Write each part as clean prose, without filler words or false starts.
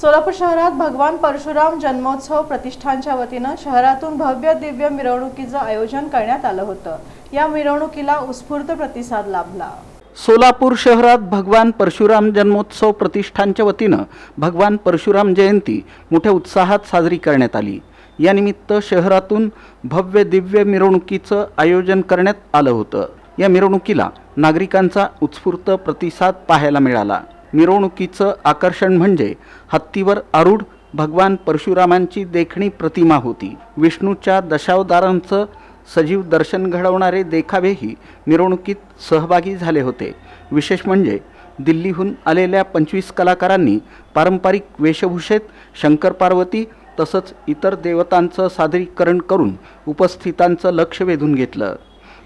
सोलापूर शहरात भगवान परशुराम जन्मोत्सव प्रतिष्ठानच्या वतीनं शहरातून भव्य दिव्य मिरवणुकीचं आयोजन करण्यात आलं होतं। या मिरवणुकीला उत्स्फूर्त प्रतिसाद लाभला। सोलापूर शहरात भगवान परशुराम जन्मोत्सव प्रतिष्ठानच्या वतीनं भगवान परशुराम जयंती मोठ्या उत्साहात साजरी करण्यात आली। या निमित्त शहरातून भव्य दिव्य मिरवणुकीचं आयोजन करण्यात आलं होतं। या मिरवणुकीला नागरिकांचा उत्स्फूर्त प्रतिसाद पाहायला मिळाला। मिरवणुकीचं आकर्षण म्हणजे हत्तीवर आरूढ भगवान परशुरामांची देखणी प्रतिमा होती। विष्णूच्या दशावतारांचं सजीव दर्शन घडवणारे देखावेही मिरवणुकीत सहभागी झाले होते। विशेष म्हणजे दिल्लीहून आलेल्या 25 कलाकारांनी पारंपरिक वेशभूषेत शंकर पार्वती तसंच इतर देवतांचं सादरीकरण करून उपस्थितांचं लक्ष वेधून घेतलं।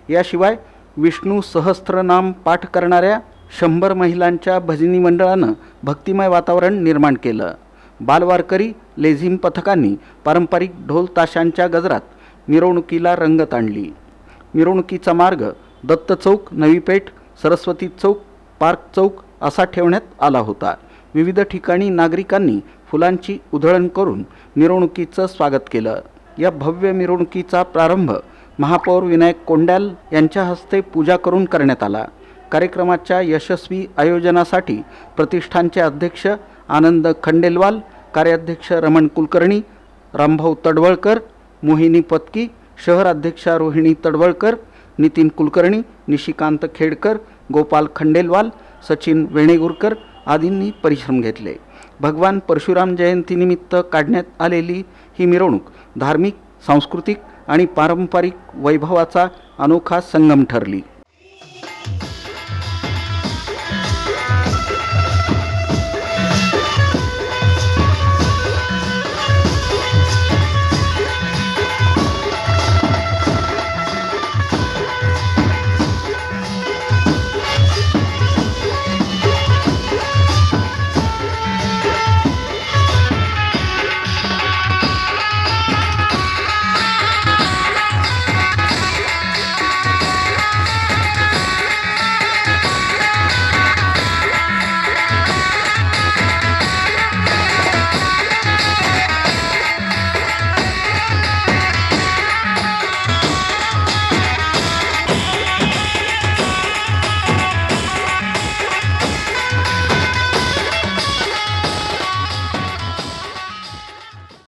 याशिवाय विष्णू सहस्त्रनाम पाठ करणाऱ्या 100 महिलांच्या भजनी मंडळानं भक्तिमय वातावरण निर्माण केलं। बालवारकरी लेझिम पथकांनी पारंपरिक ढोल ताशांच्या गजरात मिरवणुकीला रंगत आणली। मिरवणुकीचा मार्ग दत्त चौक, नवी पेठ, सरस्वती चौक, पार्क चौक असा ठेवण्यात आला होता। विविध ठिकाणी नागरिकांनी फुलांची उधळण करून मिरवणुकीचं स्वागत केलं। या भव्य मिरवणुकीचा प्रारंभ महापौर विनायक कोंड्याल यांच्या हस्ते पूजा करून करण्यात आला। कार्यक्रमाच्या यशस्वी आयोजनासाठी प्रतिष्ठानचे अध्यक्ष आनंद खंडेलवाल, कार्याध्यक्ष रमण कुलकर्णी, रामभाऊ तडवळकर, मोहिनी पत्की, शहर अध्यक्षा रोहिणी तडवळकर, नितीन कुलकर्णी, निशिकांत खेडकर, गोपाल खंडेलवाल, सचिन वेणेगुरकर आदींनी परिश्रम घेतले। भगवान परशुराम जयंतीनिमित्त काढण्यात आलेली ही मिरवणूक धार्मिक, सांस्कृतिक आणि पारंपरिक वैभवाचा अनोखा संगम ठरली।